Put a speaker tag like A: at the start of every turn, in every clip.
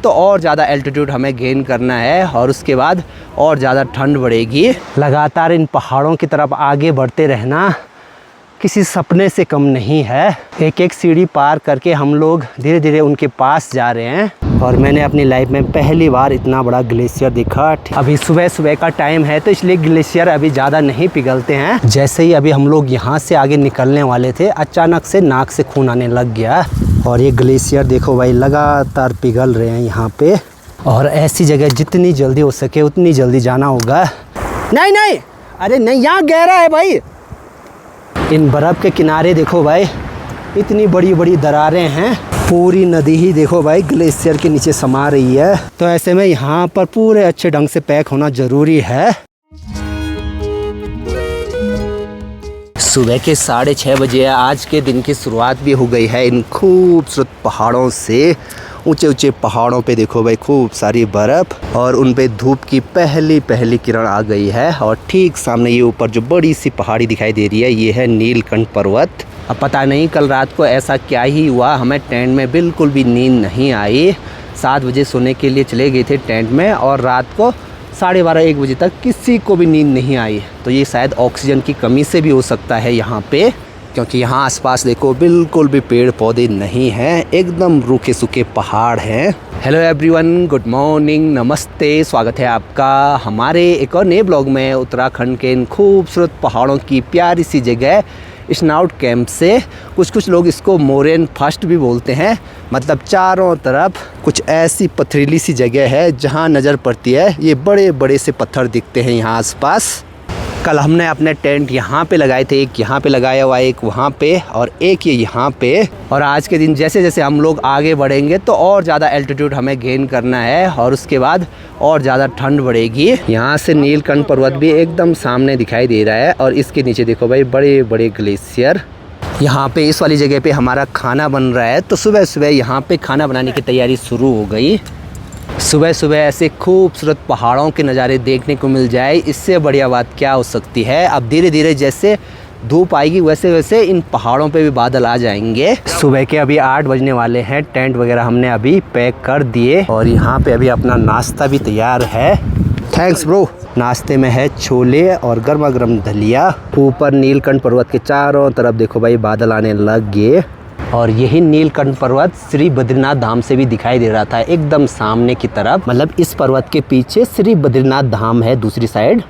A: तो और ज़्यादा एल्टीट्यूड हमें गेन करना है और उसके बाद और ज़्यादा ठंड बढ़ेगी। लगातार इन पहाड़ों की तरफ आगे बढ़ते रहना किसी सपने से कम नहीं है। एक एक सीढ़ी पार करके हम लोग धीरे धीरे उनके पास जा रहे हैं और मैंने अपनी लाइफ में पहली बार इतना बड़ा ग्लेशियर देखा। अभी सुबह सुबह का टाइम है तो इसलिए ग्लेशियर अभी ज़्यादा नहीं पिघलते हैं। जैसे ही अभी हम लोग यहाँ से आगे निकलने वाले थे अचानक से नाक से खून आने लग गया और ये ग्लेशियर देखो भाई लगातार पिघल रहे हैं यहाँ पे। और ऐसी जगह जितनी जल्दी हो सके उतनी जल्दी जाना होगा। नहीं नहीं, अरे नहीं, यहाँ गहरा है भाई। इन बर्फ़ के किनारे देखो भाई इतनी बड़ी बड़ी दरारें हैं। पूरी नदी ही देखो भाई ग्लेशियर के नीचे समा रही है। तो ऐसे में यहाँ पर पूरे अच्छे ढंग से पैक होना ज़रूरी है। सुबह के 6:30 बजे आज के दिन की शुरुआत भी हो गई है इन खूबसूरत पहाड़ों से। ऊंचे ऊंचे पहाड़ों पे देखो भाई खूब सारी बर्फ़ और उन पे धूप की पहली किरण आ गई है। और ठीक सामने ये ऊपर जो बड़ी सी पहाड़ी दिखाई दे रही है ये है नीलकंठ पर्वत। अब पता नहीं कल रात को ऐसा क्या ही हुआ, हमें टेंट में बिल्कुल भी नींद नहीं आई। 7 बजे सोने के लिए चले गए थे टेंट में और रात को 12:30-1 बजे तक किसी को भी नींद नहीं आई। तो ये शायद ऑक्सीजन की कमी से भी हो सकता है यहाँ पे, क्योंकि यहाँ आसपास देखो बिल्कुल भी पेड़ पौधे नहीं हैं, एकदम रूखे सूखे पहाड़ हैं। हेलो एवरीवन, गुड मॉर्निंग, नमस्ते, स्वागत है आपका हमारे एक और नए ब्लॉग में उत्तराखंड के इन खूबसूरत पहाड़ों की प्यारी सी जगह स्नाउट कैंप से। कुछ लोग इसको मोरेन फर्स्ट भी बोलते हैं। मतलब चारों तरफ कुछ ऐसी पथरीली सी जगह है जहाँ नज़र पड़ती है ये बड़े बड़े से पत्थर दिखते हैं यहाँ आसपास। कल हमने अपने टेंट यहाँ पे लगाए थे, एक यहाँ पे लगाया हुआ, एक वहाँ पे और एक ये यहाँ पे। और आज के दिन जैसे जैसे हम लोग आगे बढ़ेंगे तो और ज़्यादा एल्टीट्यूड हमें गेन करना है और उसके बाद और ज़्यादा ठंड बढ़ेगी। यहाँ से नीलकंठ पर्वत भी एकदम सामने दिखाई दे रहा है और इसके नीचे देखो भाई बड़े बड़े ग्लेशियर। यहाँ पे इस वाली जगह पे हमारा खाना बन रहा है तो सुबह सुबह यहाँ पे खाना बनाने की तैयारी शुरू हो गई। सुबह सुबह ऐसे खूबसूरत पहाड़ों के नज़ारे देखने को मिल जाए, इससे बढ़िया बात क्या हो सकती है। अब धीरे धीरे जैसे धूप आएगी वैसे वैसे इन पहाड़ों पे भी बादल आ जाएंगे। सुबह के अभी 8 बजने वाले हैं। टेंट वगैरह हमने अभी पैक कर दिए और यहाँ पे अभी अपना नाश्ता भी तैयार है। Thanks bro. नाश्ते में है छोले और गर्मा गर्म दलिया। ऊपर नीलकंठ पर्वत के चारों तरफ देखो भाई बादल आने लग गए और यही नीलकंठ पर्वत श्री बद्रीनाथ धाम से भी दिखाई दे रहा था एकदम सामने की तरफ। मतलब इस पर्वत के पीछे श्री बद्रीनाथ धाम है दूसरी साइड।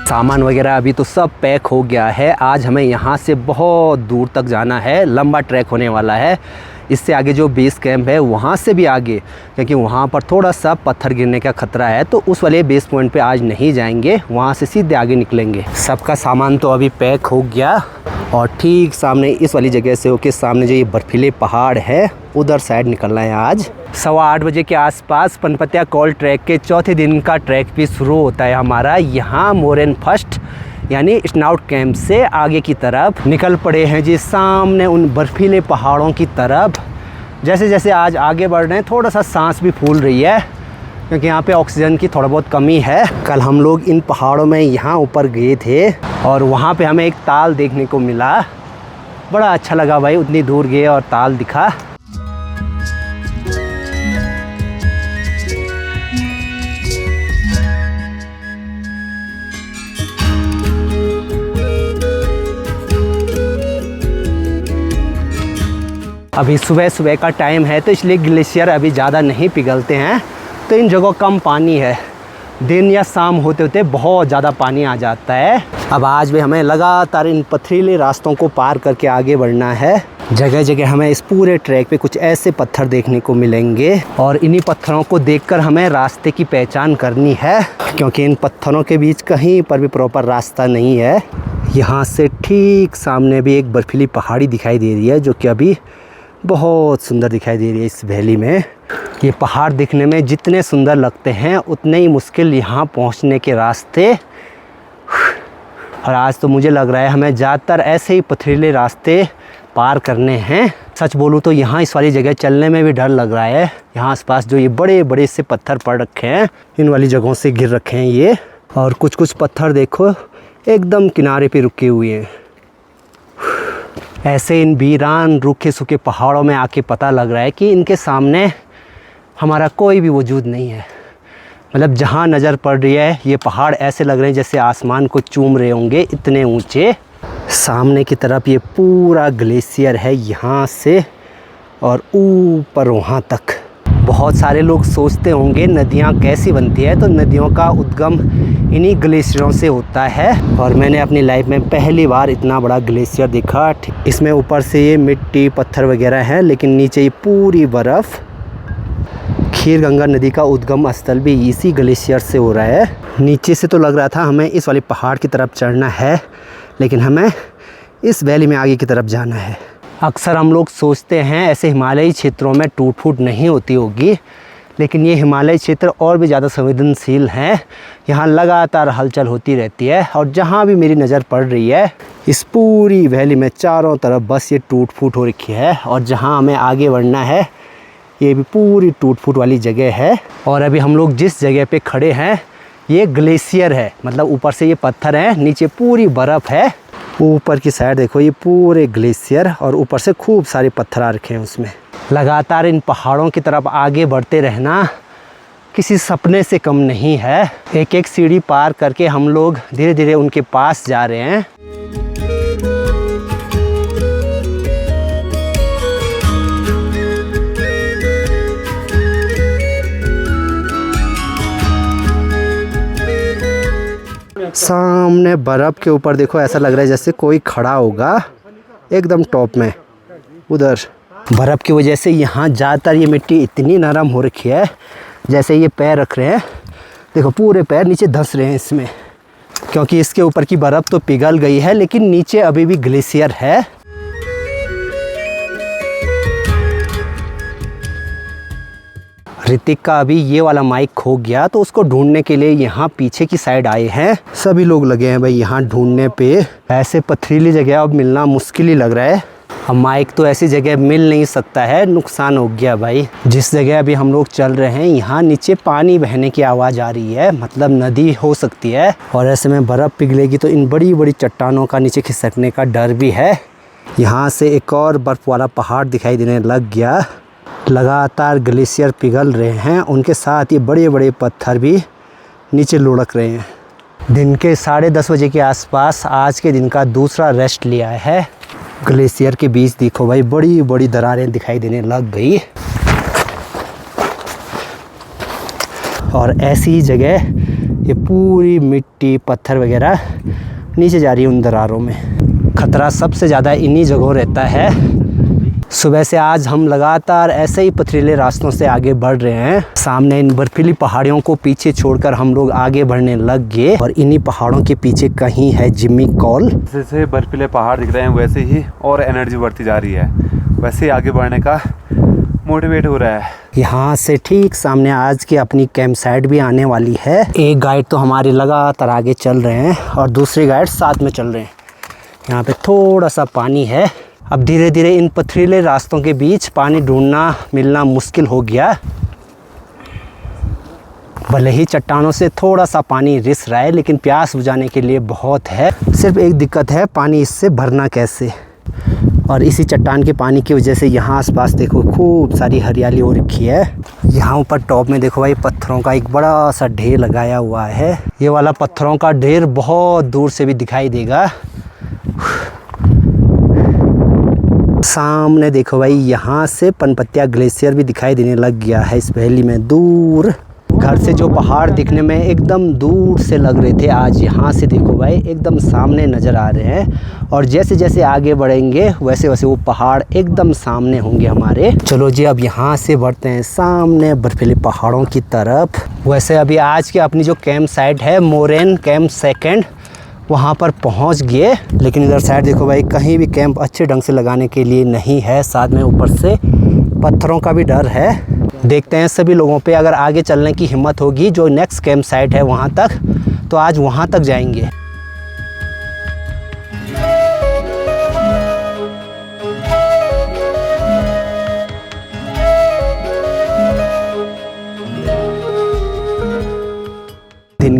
A: सामान वगैरह अभी तो सब पैक हो गया है। आज हमें यहाँ से बहुत दूर तक जाना है, लंबा ट्रैक होने वाला है। इससे आगे जो बेस कैंप है वहाँ से भी आगे, क्योंकि वहाँ पर थोड़ा सा पत्थर गिरने का खतरा है तो उस वाले बेस पॉइंट पे आज नहीं जाएंगे, वहाँ से सीधे आगे निकलेंगे। सबका सामान तो अभी पैक हो गया और ठीक सामने इस वाली जगह से होके सामने जो ये बर्फीले पहाड़ है उधर साइड निकलना है आज। 8:15 बजे के आसपास पनपतिया कॉल ट्रैक के चौथे दिन का ट्रैक भी शुरू होता है हमारा। यहाँ मोरेन फर्स्ट यानी स्नाउट कैंप से आगे की तरफ निकल पड़े हैं जी सामने उन बर्फीले पहाड़ों की तरफ। जैसे जैसे आज आगे बढ़ रहे हैं थोड़ा सा सांस भी फूल रही है क्योंकि यहाँ पे ऑक्सीजन की थोड़ा बहुत कमी है। कल हम लोग इन पहाड़ों में यहाँ ऊपर गए थे और वहाँ पे हमें एक ताल देखने को मिला, बड़ा अच्छा लगा भाई। उतनी दूर गए और ताल दिखा। अभी सुबह सुबह का टाइम है तो इसलिए ग्लेशियर अभी ज़्यादा नहीं पिघलते हैं तो इन जगहों कम पानी है। दिन या शाम होते होते बहुत ज़्यादा पानी आ जाता है। अब आज भी हमें लगातार इन पथरीले रास्तों को पार करके आगे बढ़ना है। जगह जगह हमें इस पूरे ट्रैक पे कुछ ऐसे पत्थर देखने को मिलेंगे और इन्हीं पत्थरों को देखकर हमें रास्ते की पहचान करनी है, क्योंकि इन पत्थरों के बीच कहीं पर भी प्रॉपर रास्ता नहीं है। यहाँ से ठीक सामने भी एक बर्फीली पहाड़ी दिखाई दे रही है जो कि अभी बहुत सुंदर दिखाई दे रही है। इस वैली में ये पहाड़ दिखने में जितने सुंदर लगते हैं उतने ही मुश्किल यहाँ पहुँचने के रास्ते। और आज तो मुझे लग रहा है हमें ज़्यादातर ऐसे ही पथरीले रास्ते पार करने हैं। सच बोलूँ तो यहाँ इस वाली जगह चलने में भी डर लग रहा है। यहाँ आसपास जो ये बड़े बड़े से पत्थर पड़ रखे हैं, इन वाली जगहों से गिर रखे हैं ये। और कुछ कुछ पत्थर देखो एकदम किनारे पे रुके हुए हैं। ऐसे इन वीरान रूखे सूखे पहाड़ों में आके पता लग रहा है कि इनके सामने हमारा कोई भी वजूद नहीं है। मतलब जहाँ नज़र पड़ रही है ये पहाड़ ऐसे लग रहे हैं जैसे आसमान को चूम रहे होंगे, इतने ऊंचे। सामने की तरफ ये पूरा ग्लेशियर है यहाँ से और ऊपर वहाँ तक। बहुत सारे लोग सोचते होंगे नदियाँ कैसी बनती है, तो नदियों का उद्गम इन्हीं ग्लेशियरों से होता है। और मैंने अपनी लाइफ में पहली बार इतना बड़ा ग्लेशियर देखा। इसमें ऊपर से ये मिट्टी पत्थर वगैरह है, लेकिन नीचे ये पूरी बर्फ़। खीर गंगा नदी का उद्गम स्थल भी इसी ग्लेशियर से हो रहा है। नीचे से तो लग रहा था हमें इस वाली पहाड़ की तरफ चढ़ना है, लेकिन हमें इस वैली में आगे की तरफ जाना है। अक्सर हम लोग सोचते हैं ऐसे हिमालयी क्षेत्रों में टूट फूट नहीं होती होगी, लेकिन ये हिमालयी क्षेत्र और भी ज़्यादा संवेदनशील हैं। यहाँ लगातार हलचल होती रहती है और जहाँ भी मेरी नज़र पड़ रही है इस पूरी वैली में चारों तरफ बस ये टूट फूट हो रखी है। और जहाँ हमें आगे बढ़ना है ये भी पूरी टूट फूट वाली जगह है। और अभी हम लोग जिस जगह पे खड़े हैं ये ग्लेशियर है, मतलब ऊपर से ये पत्थर हैं, नीचे पूरी बर्फ़ है। ऊपर की साइड देखो ये पूरे ग्लेशियर और ऊपर से खूब सारे पत्थर आ रखे हैं उसमें। लगातार इन पहाड़ों की तरफ आगे बढ़ते रहना किसी सपने से कम नहीं है। एक एक सीढ़ी पार करके हम लोग धीरे धीरे उनके पास जा रहे हैं। सामने बर्फ़ के ऊपर देखो ऐसा लग रहा है जैसे कोई खड़ा होगा एकदम टॉप में। उधर बर्फ़ की वजह से यहाँ ज़्यादातर ये मिट्टी इतनी नरम हो रखी है, जैसे ये पैर रख रहे हैं देखो पूरे पैर नीचे धंस रहे हैं इसमें, क्योंकि इसके ऊपर की बर्फ़ तो पिघल गई है लेकिन नीचे अभी भी ग्लेशियर है। ऋतिक का अभी ये वाला माइक खो गया, तो उसको ढूंढने के लिए यहाँ पीछे की साइड आए हैं। सभी लोग लगे हैं भाई यहाँ ढूंढने पे। ऐसे पथरीली जगह अब मिलना मुश्किल ही लग रहा है। अब माइक तो ऐसी जगह मिल नहीं सकता है, नुकसान हो गया भाई। जिस जगह अभी हम लोग चल रहे हैं यहाँ नीचे पानी बहने की आवाज़ आ रही है, मतलब नदी हो सकती है। और ऐसे में बर्फ़ पिघलेगी तो इन बड़ी बड़ी चट्टानों का नीचे खिसकने का डर भी है। यहाँ से एक और बर्फ़ वाला पहाड़ दिखाई देने लग गया। लगातार ग्लेशियर पिघल रहे हैं, उनके साथ ये बड़े बड़े पत्थर भी नीचे लुढ़क रहे हैं। दिन के 10:30 बजे के आसपास आज के दिन का दूसरा रेस्ट लिया है। ग्लेशियर के बीच देखो भाई बड़ी बड़ी दरारें दिखाई देने लग गई। और ऐसी ही जगह ये पूरी मिट्टी पत्थर वगैरह नीचे जा रही है उन दरारों में। खतरा सबसे ज़्यादा इन्हीं जगहों रहता है। सुबह से आज हम लगातार ऐसे ही पथरीले रास्तों से आगे बढ़ रहे हैं। सामने इन बर्फीली पहाड़ियों को पीछे छोड़कर हम लोग आगे बढ़ने लग गए। और इन्हीं पहाड़ों के पीछे कहीं है जिम्मी कॉल।
B: जैसे बर्फीले पहाड़ दिख रहे हैं वैसे ही और एनर्जी बढ़ती जा रही है, वैसे ही आगे बढ़ने का मोटिवेट हो रहा है।
A: यहाँ से ठीक सामने आज की अपनी कैंप साइट भी आने वाली है। एक गाइड तो हमारे लगातार आगे चल रहे हैं और दूसरे गाइड साथ में चल रहे हैं। यहाँ पे थोड़ा सा पानी है। अब धीरे धीरे इन पथरीले रास्तों के बीच पानी ढूंढना मिलना मुश्किल हो गया। भले ही चट्टानों से थोड़ा सा पानी रिस रहा है, लेकिन प्यास बुझाने के लिए बहुत है। सिर्फ एक दिक्कत है, पानी इससे भरना कैसे। और इसी चट्टान के पानी की वजह से यहाँ आसपास देखो खूब सारी हरियाली हो रखी है। यहाँ ऊपर टॉप में देखो भाई पत्थरों का एक बड़ा सा ढेर लगाया हुआ है। ये वाला पत्थरों का ढेर बहुत दूर से भी दिखाई देगा। सामने देखो भाई यहाँ से पनपतिया ग्लेशियर भी दिखाई देने लग गया है इस वैली में दूर। घर से जो पहाड़ दिखने में एकदम दूर से लग रहे थे, आज यहाँ से देखो भाई एकदम सामने नज़र आ रहे हैं। और जैसे जैसे आगे बढ़ेंगे वैसे वैसे वो पहाड़ एकदम सामने होंगे हमारे। चलो जी अब यहाँ से बढ़ते हैं सामने बर्फीले पहाड़ों की तरफ। वैसे अभी आज की अपनी जो कैंप साइट है मोरेन कैंप सेकेंड, वहाँ पर पहुँच गए। लेकिन इधर साइड देखो भाई कहीं भी कैंप अच्छे ढंग से लगाने के लिए नहीं है। साथ में ऊपर से पत्थरों का भी डर है। देखते हैं सभी लोगों पे अगर आगे चलने की हिम्मत होगी। जो नेक्स्ट कैंप साइट है वहाँ तक, तो आज वहाँ तक जाएंगे।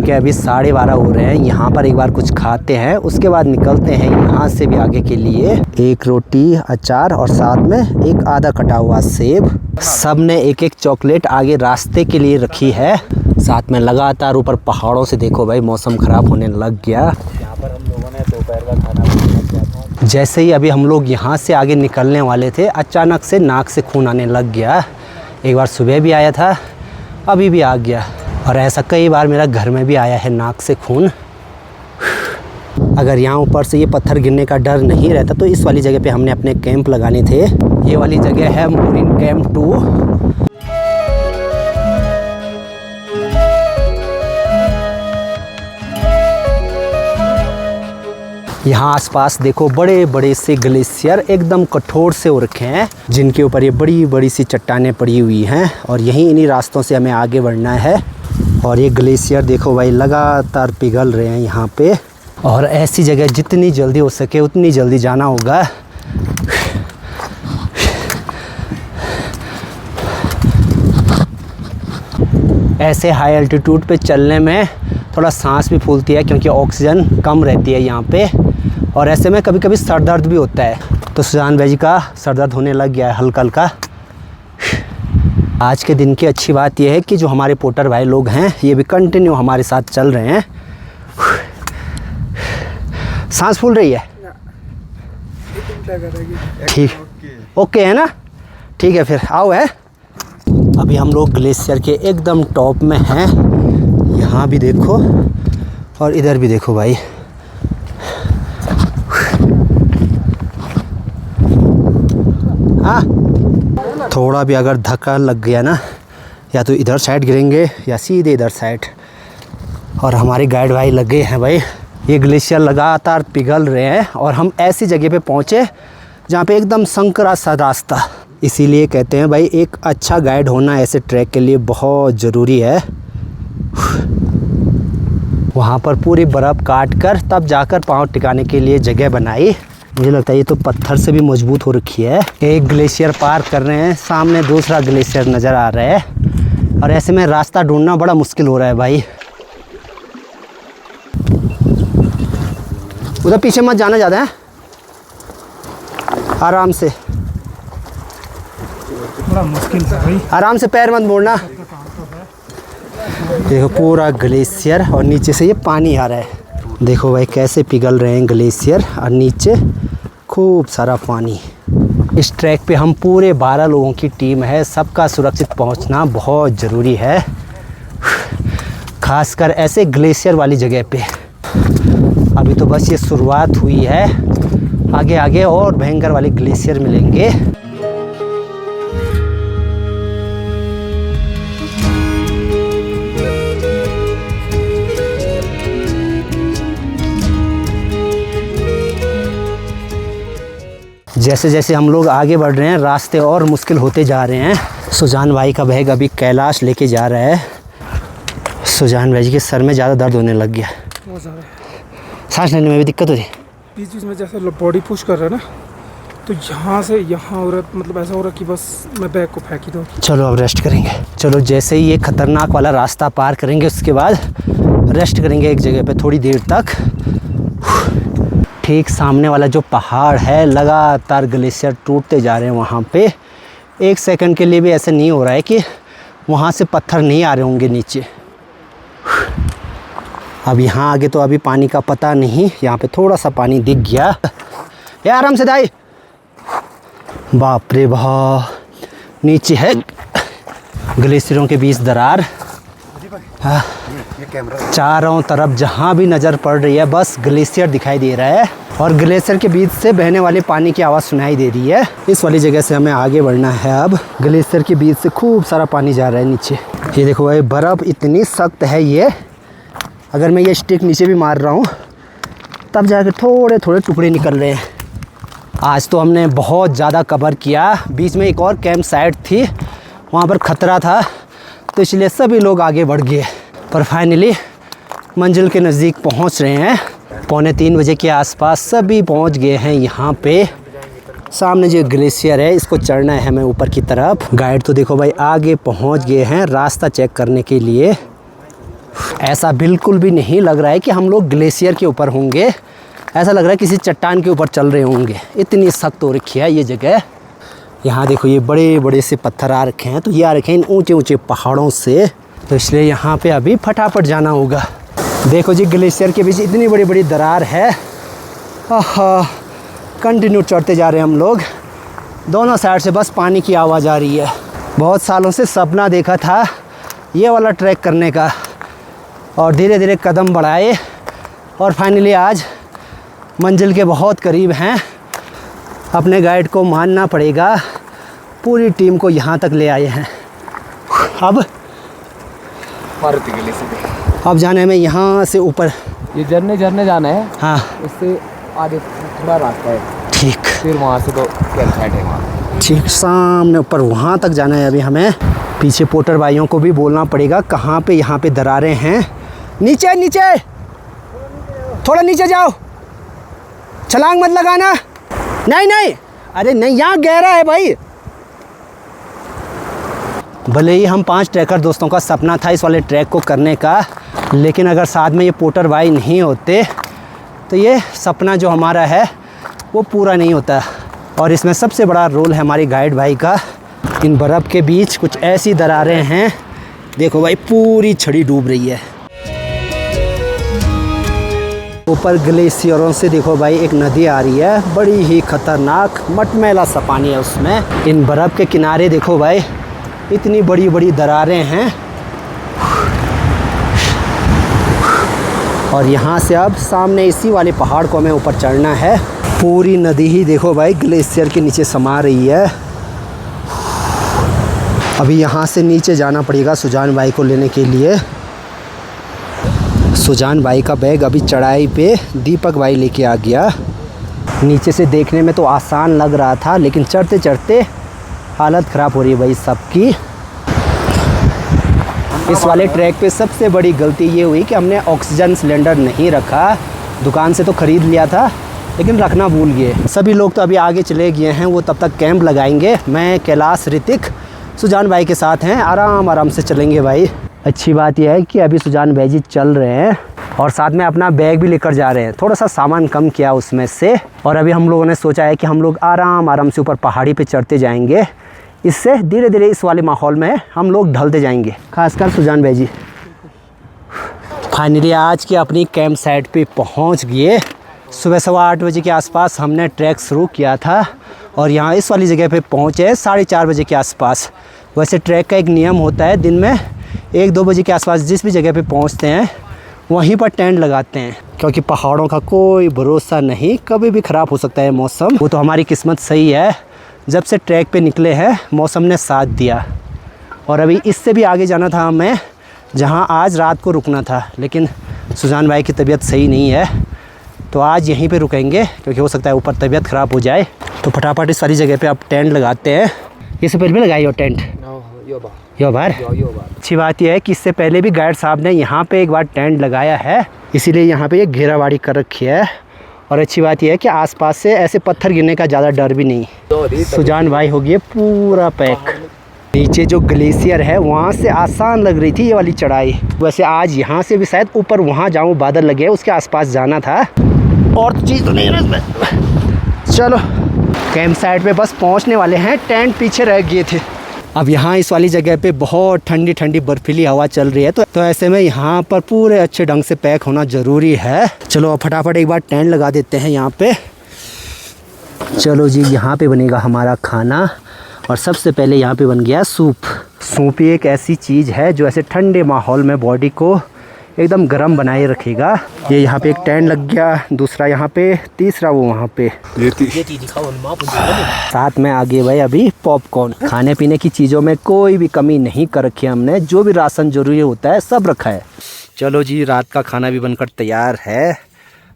A: के अभी 12:30 हो रहे हैं। यहाँ पर एक बार कुछ खाते हैं, उसके बाद निकलते हैं यहाँ से भी आगे के लिए। एक रोटी, अचार और साथ में एक आधा कटा हुआ सेब। सब ने एक एक चॉकलेट आगे रास्ते के लिए रखी है। साथ में लगातार ऊपर पहाड़ों से देखो भाई मौसम ख़राब होने लग गया।
B: यहाँ पर हम लोगों ने दोपहर का खाना बनाना किया था।
A: जैसे ही अभी हम लोग यहाँ से आगे निकलने वाले थे, अचानक से नाक से खून आने लग गया। एक बार सुबह भी आया था, अभी भी आ गया, और ऐसा कई बार मेरा घर में भी आया है नाक से खून। अगर यहाँ ऊपर से ये पत्थर गिरने का डर नहीं रहता तो इस वाली जगह पे हमने अपने कैंप लगाने थे। ये वाली जगह है मोरिन कैंप 2। यहाँ आसपास देखो बड़े बड़े से ग्लेशियर एकदम कठोर से हो रखे हैं, जिनके ऊपर ये बड़ी बड़ी सी चट्टानें पड़ी हुई हैं, और यहीं इन्हीं रास्तों से हमें आगे बढ़ना है। और ये ग्लेशियर देखो भाई लगातार पिघल रहे हैं यहाँ पे, और ऐसी जगह जितनी जल्दी हो सके उतनी जल्दी जाना होगा। ऐसे हाई एल्टीट्यूड पे चलने में थोड़ा सांस भी फूलती है, क्योंकि ऑक्सीजन कम रहती है यहाँ पे, और ऐसे में कभी कभी सर दर्द भी होता है। तो सुजान भाई जी का सर दर्द होने लग गया है हल्का हल्का। आज के दिन की अच्छी बात यह है कि जो हमारे पोर्टर भाई लोग हैं ये भी कंटिन्यू हमारे साथ चल रहे हैं। सांस फूल रही है? ठीक, ओके है ना? ठीक है फिर आओ। है अभी हम लोग ग्लेशियर के एकदम टॉप में हैं। यहाँ भी देखो और इधर भी देखो भाई। हाँ, थोड़ा भी अगर धक्का लग गया ना, या तो इधर साइड गिरेंगे या सीधे इधर साइड। और हमारे गाइड भाई लगे हैं भाई। ये ग्लेशियर लगातार पिघल रहे हैं, और हम ऐसी जगह पे पहुँचे जहाँ पे एकदम संकरा सा रास्ता। इसीलिए कहते हैं भाई एक अच्छा गाइड होना ऐसे ट्रैक के लिए बहुत ज़रूरी है। वहाँ पर पूरी बर्फ़ काट कर तब जाकर पाँव टिकाने के लिए जगह बनाई। मुझे लगता है ये तो पत्थर से भी मजबूत हो रखी है। एक ग्लेशियर पार कर रहे हैं, सामने दूसरा ग्लेशियर नज़र आ रहा है, और ऐसे में रास्ता ढूंढना बड़ा मुश्किल हो रहा है भाई। उधर पीछे मत जाना ज़्यादा है, आराम से,
C: बड़ा मुश्किल था भाई।
A: आराम से, पैर मत मोड़ना। देखो पूरा ग्लेशियर, और नीचे से ये पानी आ रहा है। देखो भाई कैसे पिघल रहे हैं ग्लेशियर, और नीचे खूब सारा पानी। इस ट्रैक पे हम पूरे 12 लोगों की टीम है। सबका सुरक्षित पहुंचना बहुत ज़रूरी है, खासकर ऐसे ग्लेशियर वाली जगह पे। अभी तो बस ये शुरुआत हुई है, आगे आगे और भयंकर वाले ग्लेशियर मिलेंगे। जैसे जैसे हम लोग आगे बढ़ रहे हैं रास्ते और मुश्किल होते जा रहे हैं। सुजान भाई का बैग अभी कैलाश लेके जा रहा है। सुजान भाई के सर में ज़्यादा दर्द होने लग गया,
C: बहुत ज़्यादा
A: सांस लेने में भी दिक्कत हो रही है।
C: बीच बीच में जैसे बॉडी पुश कर रहा है ना, तो यहाँ से यहाँ हो रहा, मतलब ऐसा हो रहा कि बस मैं बैग को फेंक ही दूँ।
A: चलो अब रेस्ट करेंगे। चलो जैसे ही ये ख़तरनाक वाला रास्ता पार करेंगे उसके बाद रेस्ट करेंगे एक जगह पे थोड़ी देर तक। ठीक सामने वाला जो पहाड़ है लगातार ग्लेशियर टूटते जा रहे हैं। वहाँ पे एक सेकंड के लिए भी ऐसे नहीं हो रहा है कि वहाँ से पत्थर नहीं आ रहे होंगे नीचे। अब यहाँ आगे तो अभी पानी का पता नहीं, यहाँ पे थोड़ा सा पानी दिख गया। ये आराम से दाई, बाप रे बाप, नीचे है ग्लेशियरों के बीच दरार। हाँ, चारों तरफ जहाँ भी नज़र पड़ रही है बस ग्लेशियर दिखाई दे रहा है, और ग्लेशियर के बीच से बहने वाले पानी की आवाज़ सुनाई दे रही है। इस वाली जगह से हमें आगे बढ़ना है। अब ग्लेशियर के बीच से खूब सारा पानी जा रहा है नीचे। ये देखो भाई बर्फ़ इतनी सख्त है, ये अगर मैं ये स्टिक नीचे भी मार रहा हूँ तब जाकर थोड़े थोड़े टुकड़े निकल रहे हैं। आज तो हमने बहुत ज़्यादा कवर किया। बीच में एक और कैंप साइट थी, वहाँ पर ख़तरा था, तो इसलिए सभी लोग आगे बढ़ गए। पर फाइनली मंजिल के नज़दीक पहुँच रहे हैं। 2:45 बजे के आसपास सभी पहुँच गए हैं यहाँ पे। सामने जो ग्लेशियर है इसको चढ़ना है हमें ऊपर की तरफ। गाइड तो देखो भाई आगे पहुँच गए हैं रास्ता चेक करने के लिए। ऐसा बिल्कुल भी नहीं लग रहा है कि हम लोग ग्लेशियर के ऊपर होंगे, ऐसा लग रहा है किसी चट्टान के ऊपर चल रहे होंगे, इतनी सख्त हो रखी है ये जगह। यहाँ देखो ये बड़े बड़े से पत्थर आ रखे हैं, तो ये आ रखे हैं इन ऊंचे ऊंचे पहाड़ों से, तो इसलिए यहाँ पे अभी फटाफट जाना होगा। देखो जी ग्लेशियर के बीच इतनी बड़ी बड़ी दरार है। कंटिन्यू चढ़ते जा रहे हैं हम लोग, दोनों साइड से बस पानी की आवाज़ आ रही है। बहुत सालों से सपना देखा था ये वाला ट्रैक करने का, और धीरे धीरे कदम बढ़ाए और फाइनली आज मंजिल के बहुत करीब हैं। अपने गाइड को मानना पड़ेगा, पूरी टीम को यहाँ तक ले आए हैं। अब जाने में यहाँ से ऊपर
D: ये झरने जाना है।
A: हाँ
D: उससे आगे थोड़ा रास्ता है,
A: ठीक,
D: फिर वहाँ से तो कैंप साइट है वहाँ।
A: ठीक सामने ऊपर वहाँ तक जाना है अभी हमें। पीछे पोर्टर भाइयों को भी बोलना पड़ेगा कहाँ पे यहाँ पे दरारें हैं। नीचे नीचे थोड़ा नीचे जाओ, छलांग मत लगाना। नहीं नहीं, अरे नहीं, यहाँ गहरा है भाई। भले ही हम 5 ट्रैकर दोस्तों का सपना था इस वाले ट्रैक को करने का, लेकिन अगर साथ में ये पोर्टर भाई नहीं होते तो ये सपना जो हमारा है वो पूरा नहीं होता। और इसमें सबसे बड़ा रोल है हमारी गाइड भाई का। इन बर्फ़ के बीच कुछ ऐसी दरारें हैं, देखो भाई पूरी छड़ी डूब रही है। ऊपर ग्लेशियरों से देखो भाई एक नदी आ रही है, बड़ी ही खतरनाक मटमैला सा पानी है उसमें। इन बर्फ़ के किनारे देखो भाई इतनी बड़ी बड़ी दरारें हैं, और यहाँ से अब सामने इसी वाले पहाड़ को हमें ऊपर चढ़ना है। पूरी नदी ही देखो भाई ग्लेशियर के नीचे समा रही है। अभी यहाँ से नीचे जाना पड़ेगा सुजान भाई को लेने के लिए। सुजान भाई का बैग अभी चढ़ाई पे दीपक भाई लेके आ गया। नीचे से देखने में तो आसान लग रहा था, लेकिन चढ़ते चढ़ते हालत ख़राब हो रही है भाई सबकी। इस वाले ट्रैक पे सबसे बड़ी गलती ये हुई कि हमने ऑक्सीजन सिलेंडर नहीं रखा। दुकान से तो ख़रीद लिया था लेकिन रखना भूल गए। सभी लोग तो अभी आगे चले गए हैं, वो तब तक कैंप लगाएंगे। मैं, कैलाश, ऋतिक, सुजान भाई के साथ हैं, आराम से चलेंगे भाई। अच्छी बात यह है कि अभी सुजान भाई जी चल रहे हैं और साथ में अपना बैग भी लेकर जा रहे हैं। थोड़ा सा सामान कम किया उसमें से, और अभी हम लोगों ने सोचा है कि हम लोग आराम से ऊपर पहाड़ी पे चढ़ते जाएंगे। इससे धीरे धीरे इस वाले माहौल में हम लोग ढलते जाएंगे, खासकर सुजान भाई जी। फाइनली आज के अपनी कैंप साइट पे पहुंच गए। सुबह 8:15 बजे के आसपास हमने ट्रैक शुरू किया था और यहाँ इस वाली जगह पे पहुँचे 4:30 बजे के आसपास। वैसे ट्रैक का एक नियम होता है, दिन में 1-2 बजे के आसपास जिस भी जगह पे पहुँचते हैं वहीं पर टेंट लगाते हैं, क्योंकि पहाड़ों का कोई भरोसा नहीं, कभी भी ख़राब हो सकता है मौसम। वो तो हमारी किस्मत सही है, जब से ट्रैक पे निकले हैं मौसम ने साथ दिया। और अभी इससे भी आगे जाना था हमें, जहाँ आज रात को रुकना था, लेकिन सुजान भाई की तबीयत सही नहीं है तो आज यहीं पे रुकेंगे, क्योंकि हो सकता है ऊपर तबीयत ख़राब हो जाए। तो फटाफट इस सारी जगह पे आप टेंट लगाते हैं। ये से पहले भी लगाई हो टेंट? यो बार अच्छी बात यह है कि इससे पहले भी गाइड साहब ने यहाँ पे एक बार टेंट लगाया है, इसीलिए यहाँ पे ये घेराबाड़ी कर रखी है। और अच्छी बात यह है कि आसपास से ऐसे पत्थर गिरने का ज़्यादा डर भी नहीं। सुजान भाई हो गए पूरा पैक। नीचे जो ग्लेशियर है वहाँ से आसान लग रही थी ये वाली चढ़ाई। वैसे आज यहाँ से भी शायद ऊपर वहाँ जाऊँ, बादल लगे उसके आसपास जाना था, और तो चीज़ तो नहीं है इसमें। चलो कैंप साइट पे बस पहुँचने वाले हैं, टेंट पीछे रह गए थे। अब यहाँ इस वाली जगह पे बहुत ठंडी ठंडी बर्फीली हवा चल रही है, तो ऐसे में यहाँ पर पूरे अच्छे ढंग से पैक होना ज़रूरी है। चलो अब फटाफट एक बार टेंट लगा देते हैं यहाँ पे। चलो जी, यहाँ पे बनेगा हमारा खाना, और सबसे पहले यहाँ पे बन गया सूप। सूप ही एक ऐसी चीज़ है जो ऐसे ठंडे माहौल में बॉडी को एकदम गर्म बनाए रखेगा। ये यहाँ पे एक टेंट लग गया, दूसरा यहाँ पे, तीसरा वो वहाँ पे। साथ में आगे भाई अभी पॉपकॉर्न। खाने पीने की चीज़ों में कोई भी कमी नहीं कर रखी है हमने, जो भी राशन जरूरी होता है सब रखा है। चलो जी, रात का खाना भी बनकर तैयार है,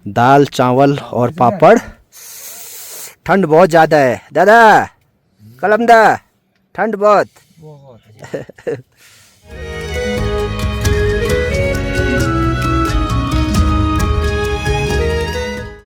A: दाल चावल और पापड़। ठंड बहुत ज़्यादा है दादा, कलमदा, ठंड बहुत।